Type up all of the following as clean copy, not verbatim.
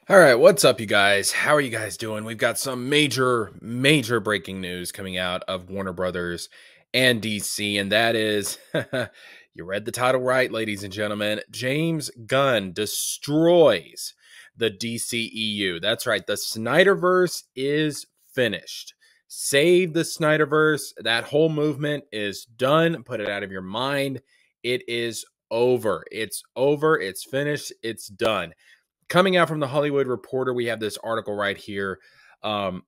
All right, what's up, you guys? How are you guys doing? We've got some major breaking news coming out of Warner Brothers and DC, and that is you read the title right, ladies and gentlemen. James Gunn destroys the DCEU. That's right, the Snyderverse is finished. Save the Snyderverse. That whole movement is done. Put it out of your mind. It is over. It's over. It's finished. It's done. Coming out from the Hollywood Reporter, we have this article right here um,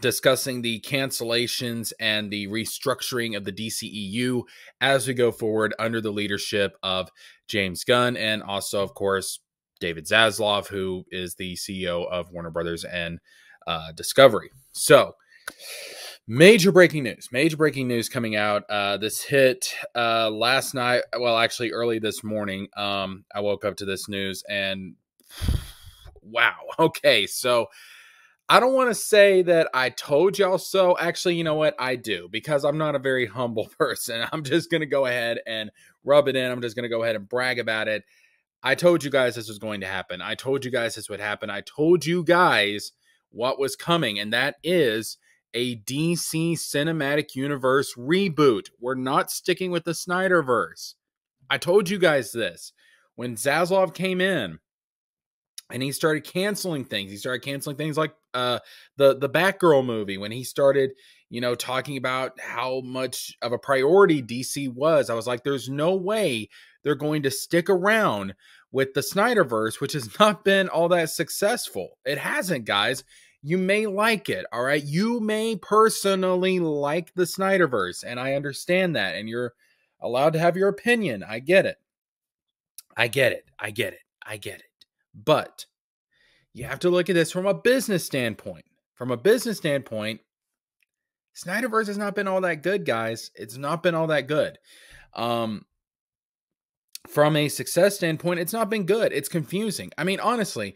discussing the cancellations and the restructuring of the DCEU as we go forward under the leadership of James Gunn and also, of course, David Zaslav, who is the CEO of Warner Brothers and Discovery. So, major breaking news coming out. This hit last night. Well, actually, early this morning. I woke up to this news and wow. Okay. So I don't want to say that I told y'all so. Actually, you know what? I do, because I'm not a very humble person. I'm just going to go ahead and rub it in. I'm just going to go ahead and brag about it. I told you guys this was going to happen. I told you guys this would happen. I told you guys what was coming, and that is a DC Cinematic Universe reboot. We're not sticking with the Snyderverse. I told you guys this. When Zaslav came in, and he started canceling things. He started canceling things like the Batgirl movie. When he started, talking about how much of a priority DC was, I was like, there's no way they're going to stick around with the Snyderverse, which has not been all that successful. It hasn't, guys. You may like it, all right? You may personally like the Snyderverse, and I understand that, and you're allowed to have your opinion. I get it. I get it. I get it. I get it. But you have to look at this from a business standpoint. From a business standpoint, Snyderverse has not been all that good, guys. It's not been all that good. From a success standpoint, it's not been good. It's confusing. I mean, honestly,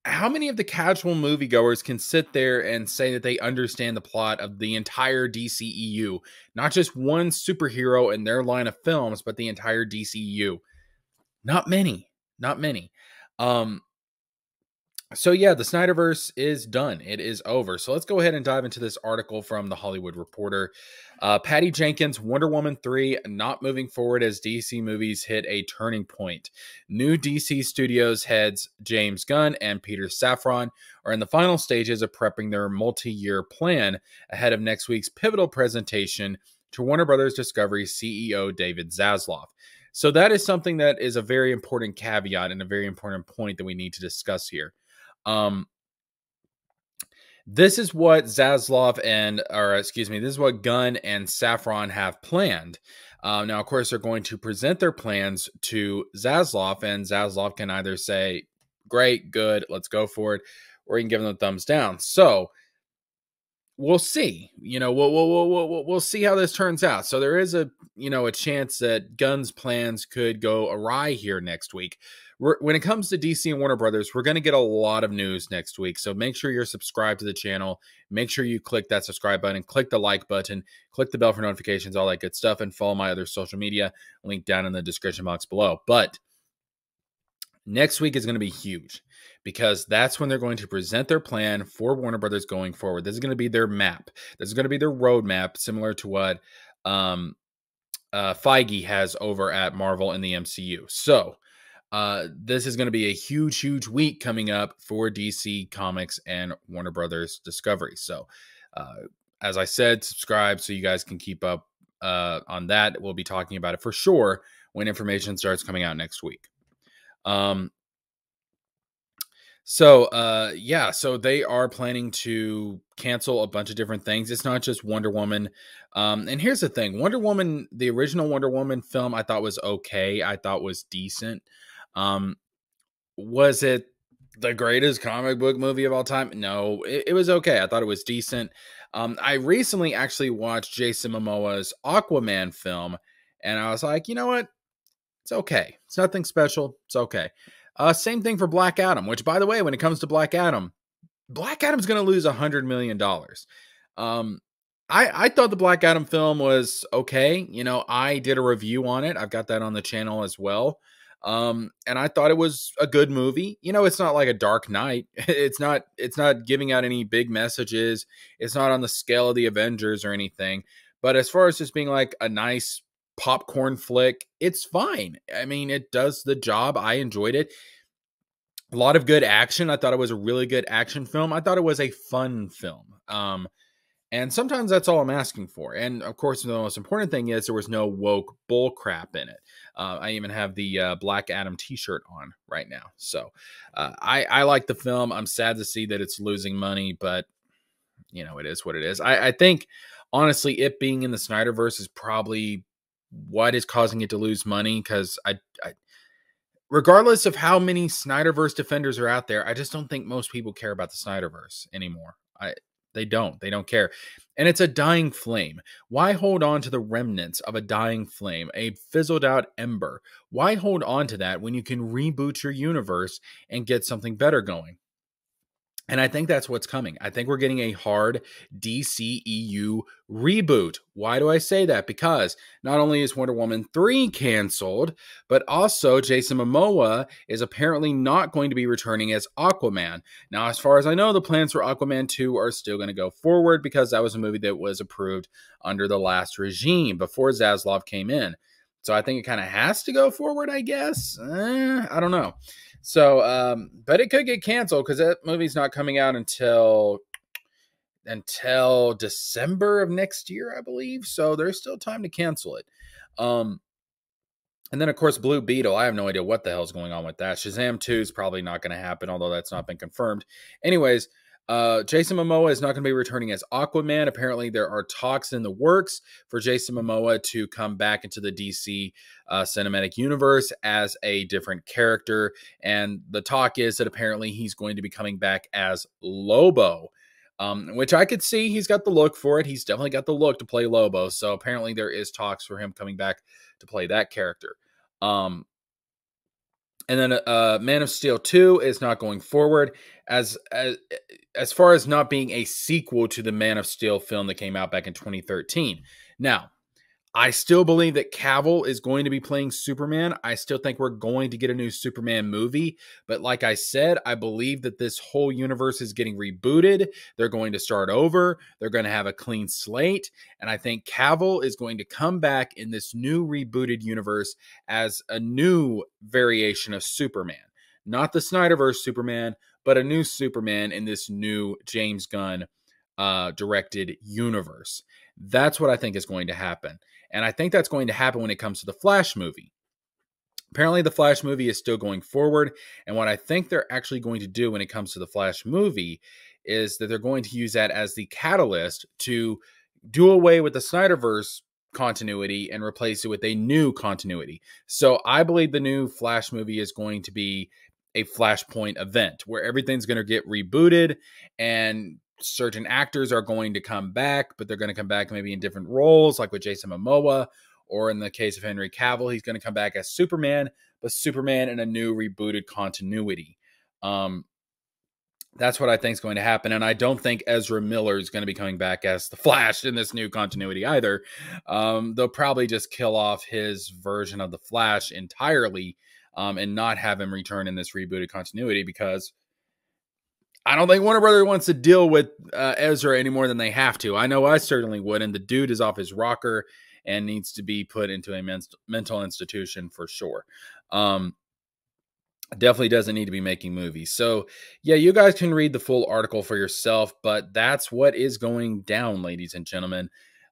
how many of the casual moviegoers can sit there and say that they understand the plot of the entire DCEU? Not just one superhero in their line of films, but the entire DCEU. Not many. Not many. So yeah, the Snyderverse is done. It is over. So let's go ahead and dive into this article from the Hollywood Reporter. Patty Jenkins, Wonder Woman 3, not moving forward as DC movies hit a turning point. New DC Studios heads James Gunn and Peter Safran are in the final stages of prepping their multi-year plan ahead of next week's pivotal presentation to Warner Brothers Discovery CEO David Zaslav. So that is something that is a very important caveat and a very important point that we need to discuss here. This is what this is what Gunn and Safran have planned. Now, of course, they're going to present their plans to Zaslav, and Zaslav can either say, great, good, let's go for it, or he can give them a thumbs down. So we'll see. We'll see how this turns out. So there is a chance that Gunn's plans could go awry here next week. When it comes to DC and Warner Brothers, we're going to get a lot of news next week. So make sure you're subscribed to the channel. Make sure you click that subscribe button, click the like button, click the bell for notifications, all that good stuff, and follow my other social media, link down in the description box below. But next week is going to be huge because that's when they're going to present their plan for Warner Brothers going forward. This is going to be their map. This is going to be their roadmap, similar to what Feige has over at Marvel in the MCU. So this is going to be a huge week coming up for DC Comics and Warner Brothers Discovery. So as I said, subscribe so you guys can keep up on that. We'll be talking about it for sure when information starts coming out next week. So they are planning to cancel a bunch of different things. It's not just Wonder Woman. And here's the thing. Wonder Woman, the original Wonder Woman film, I thought was okay. I thought was decent. Was it the greatest comic book movie of all time? No, it was okay. I thought it was decent. I recently actually watched Jason Momoa's Aquaman film, and I was like, you know what? It's okay. It's nothing special. It's okay. Same thing for Black Adam, which, by the way, when it comes to Black Adam's going to lose $100 million. I thought the Black Adam film was okay. I did a review on it. I've got that on the channel as well. And I thought it was a good movie. You know, it's not like a Dark Knight. It's not giving out any big messages. It's not on the scale of the Avengers or anything. But as far as just being like a nice popcorn flick, it's fine. I mean, it does the job. I enjoyed it. A lot of good action. I thought it was a really good action film. I thought it was a fun film. And sometimes that's all I'm asking for. And of course, the most important thing is there was no woke bull crap in it. I even have the Black Adam t-shirt on right now. So I like the film. I'm sad to see that it's losing money, but you know, it is what it is. I think, honestly, it being in the Snyderverse is probably what is causing it to lose money, because I regardless of how many Snyderverse defenders are out there, I just don't think most people care about the Snyderverse anymore. They don't care. And it's a dying flame. Why hold on to the remnants of a dying flame, a fizzled out ember? Why hold on to that when you can reboot your universe and get something better going? And I think that's what's coming. I think we're getting a hard DCEU reboot. Why do I say that? Because not only is Wonder Woman 3 canceled, but also Jason Momoa is apparently not going to be returning as Aquaman. Now, as far as I know, the plans for Aquaman 2 are still going to go forward, because that was a movie that was approved under the last regime before Zaslav came in. So I think it kind of has to go forward, I guess. I don't know. So, but it could get canceled because that movie's not coming out until December of next year, I believe. So there's still time to cancel it. And then, of course, Blue Beetle. I have no idea what the hell's going on with that. Shazam 2 is probably not going to happen, although that's not been confirmed. Anyways, Jason Momoa is not going to be returning as Aquaman. Apparently, there are talks in the works for Jason Momoa to come back into the DC cinematic universe as a different character. And the talk is that apparently he's going to be coming back as Lobo, which I could see. He's got the look for it. He's definitely got the look to play Lobo. So apparently there is talks for him coming back to play that character. And then Man of Steel 2 is not going forward as far as not being a sequel to the Man of Steel film that came out back in 2013. Now, I still believe that Cavill is going to be playing Superman. I still think we're going to get a new Superman movie. But like I said, I believe that this whole universe is getting rebooted. They're going to start over. They're going to have a clean slate. And I think Cavill is going to come back in this new rebooted universe as a new variation of Superman. Not the Snyderverse Superman, but a new Superman in this new James Gunn directed universe. That's what I think is going to happen. And I think that's going to happen when it comes to the Flash movie. Apparently, the Flash movie is still going forward. And what I think they're actually going to do when it comes to the Flash movie is that they're going to use that as the catalyst to do away with the Snyderverse continuity and replace it with a new continuity. So I believe the new Flash movie is going to be a Flashpoint event where everything's going to get rebooted and certain actors are going to come back, but they're going to come back maybe in different roles, like with Jason Momoa, or in the case of Henry Cavill, he's going to come back as Superman, but Superman in a new rebooted continuity. That's what I think is going to happen, and I don't think Ezra Miller is going to be coming back as the Flash in this new continuity either. They'll probably just kill off his version of the Flash entirely and not have him return in this rebooted continuity, because I don't think Warner Brothers wants to deal with Ezra any more than they have to. I know I certainly would, and the dude is off his rocker and needs to be put into a mental institution for sure. Definitely doesn't need to be making movies. So, yeah, you guys can read the full article for yourself, but that's what is going down, ladies and gentlemen.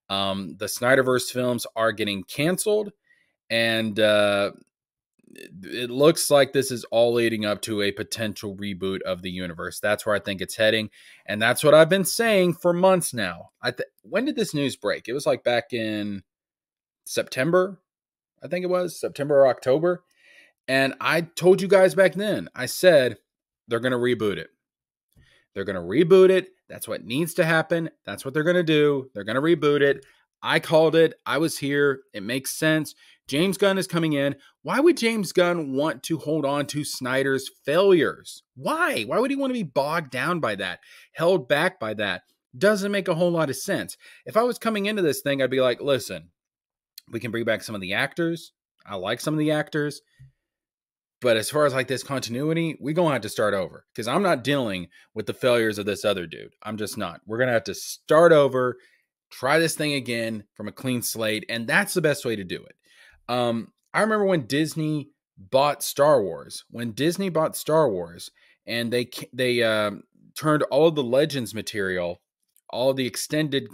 The Snyderverse films are getting canceled, and it looks like this is all leading up to a potential reboot of the universe. That's where I think it's heading. And that's what I've been saying for months now. When did this news break? It was like back in September. I think it was September or October. And I told you guys back then, I said, they're going to reboot it. They're going to reboot it. That's what needs to happen. That's what they're going to do. They're going to reboot it. I called it. I was here. It makes sense. James Gunn is coming in. Why would James Gunn want to hold on to Snyder's failures? Why? Why would he want to be bogged down by that? Held back by that? Doesn't make a whole lot of sense. If I was coming into this thing, I'd be like, listen, we can bring back some of the actors. I like some of the actors. But as far as like this continuity, we're going to have to start over because I'm not dealing with the failures of this other dude. I'm just not. We're going to have to start over, try this thing again from a clean slate. And that's the best way to do it. I remember when Disney bought Star Wars, and they turned all of the Legends material, all the extended,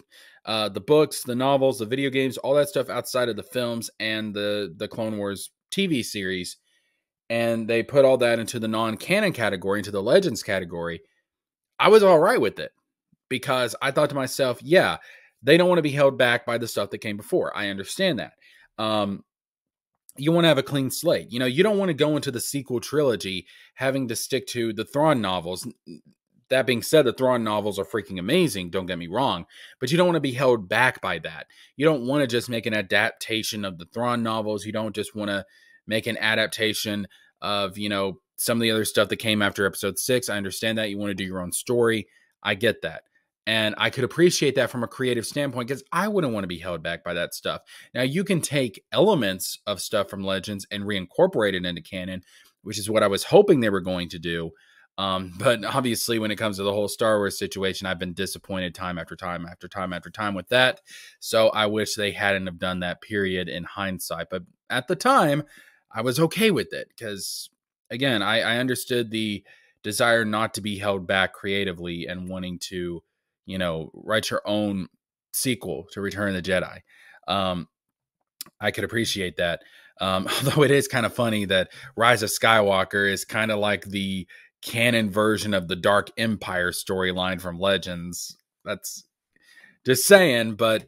the books, the novels, the video games, all that stuff outside of the films and the Clone Wars TV series, and they put all that into the non-canon category, into the Legends category. I was all right with it because I thought to myself, yeah, they don't want to be held back by the stuff that came before. I understand that. You want to have a clean slate. You don't want to go into the sequel trilogy having to stick to the Thrawn novels. That being said, the Thrawn novels are freaking amazing, don't get me wrong, but you don't want to be held back by that. You don't want to just make an adaptation of the Thrawn novels. You don't just want to make an adaptation of, some of the other stuff that came after episode 6. I understand that. You want to do your own story. I get that. And I could appreciate that from a creative standpoint because I wouldn't want to be held back by that stuff. Now, you can take elements of stuff from Legends and reincorporate it into canon, which is what I was hoping they were going to do. But obviously, when it comes to the whole Star Wars situation, I've been disappointed time after time after time after time with that. So I wish they hadn't have done that, period, in hindsight. But at the time, I was okay with it because, again, I understood the desire not to be held back creatively and wanting to, write your own sequel to Return of the Jedi. I could appreciate that. Although it is kind of funny that Rise of Skywalker is kind of like the canon version of the Dark Empire storyline from Legends. That's just saying, but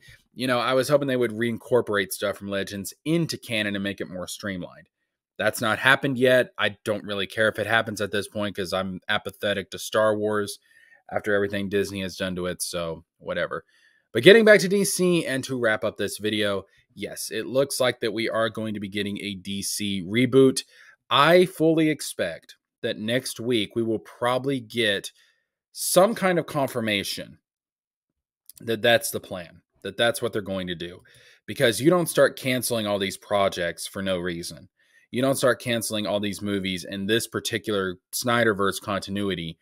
I was hoping they would reincorporate stuff from Legends into canon and make it more streamlined. That's not happened yet. I don't really care if it happens at this point because I'm apathetic to Star Wars after everything Disney has done to it, so whatever. But getting back to DC and to wrap up this video, yes, it looks like that we are going to be getting a DC reboot. I fully expect that next week we will probably get some kind of confirmation that that's the plan, that that's what they're going to do. Because you don't start canceling all these projects for no reason. You don't start canceling all these movies in this particular Snyderverse continuity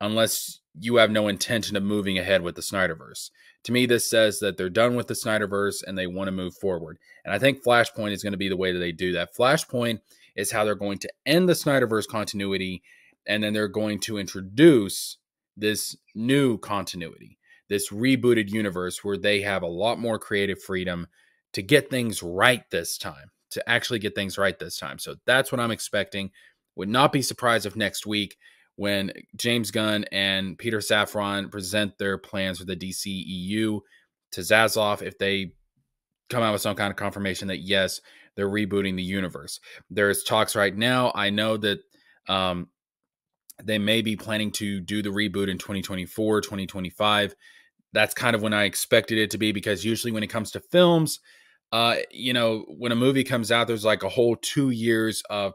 unless you have no intention of moving ahead with the Snyderverse. To me, this says that they're done with the Snyderverse and they want to move forward. And I think Flashpoint is going to be the way that they do that. Flashpoint is how they're going to end the Snyderverse continuity, and then they're going to introduce this new continuity, this rebooted universe where they have a lot more creative freedom to get things right this time, to actually get things right this time. So that's what I'm expecting. Would not be surprised if next week, when James Gunn and Peter Safran present their plans for the DCEU to Zaslav, if they come out with some kind of confirmation that, yes, they're rebooting the universe. There's talks right now. I know that they may be planning to do the reboot in 2024, 2025. That's kind of when I expected it to be, because usually when it comes to films, when a movie comes out, there's like a whole 2 years of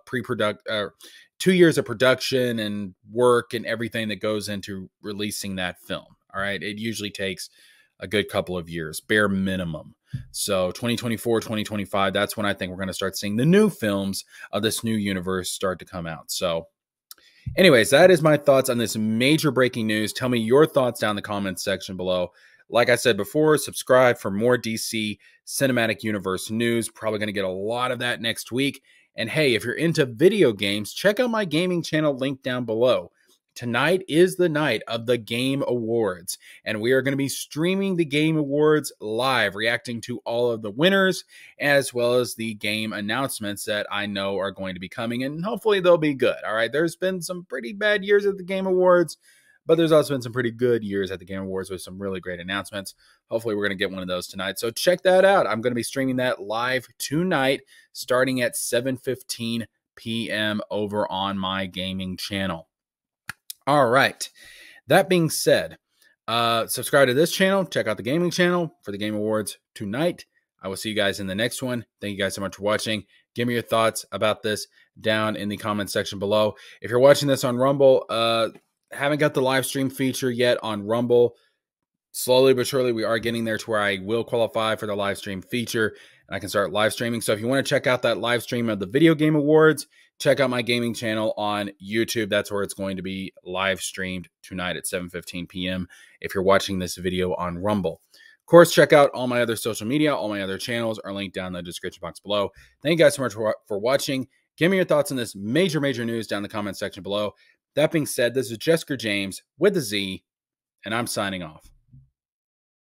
2 years of production and work and everything that goes into releasing that film. All right. It usually takes a good couple of years, bare minimum. So 2024, 2025, that's when I think we're going to start seeing the new films of this new universe start to come out. So anyways, that is my thoughts on this major breaking news. Tell me your thoughts down in the comments section below. Like I said before, subscribe for more DC Cinematic Universe news. Probably going to get a lot of that next week. And hey, if you're into video games, check out my gaming channel linked down below. Tonight is the night of the Game Awards, and we are going to be streaming the Game Awards live, reacting to all of the winners, as well as the game announcements that I know are going to be coming, and hopefully they'll be good. All right, there's been some pretty bad years at the Game Awards, but there's also been some pretty good years at the Game Awards with some really great announcements. Hopefully we're going to get one of those tonight. So check that out. I'm going to be streaming that live tonight, starting at 7:15 p.m. over on my gaming channel. All right. That being said, subscribe to this channel. Check out the gaming channel for the Game Awards tonight. I will see you guys in the next one. Thank you guys so much for watching. Give me your thoughts about this down in the comment section below. If you're watching this on Rumble, haven't got the live stream feature yet on Rumble, slowly but surely, we are getting there to where I will qualify for the live stream feature and I can start live streaming. So if you want to check out that live stream of the Video Game Awards, check out my gaming channel on YouTube. That's where it's going to be live streamed tonight at 7:15 p.m. if you're watching this video on Rumble. Of course, check out all my other social media. All my other channels are linked down in the description box below. Thank you guys so much for watching. Give me your thoughts on this major news down in the comment section below. That being said, this is Jessica James with a Z, and I'm signing off.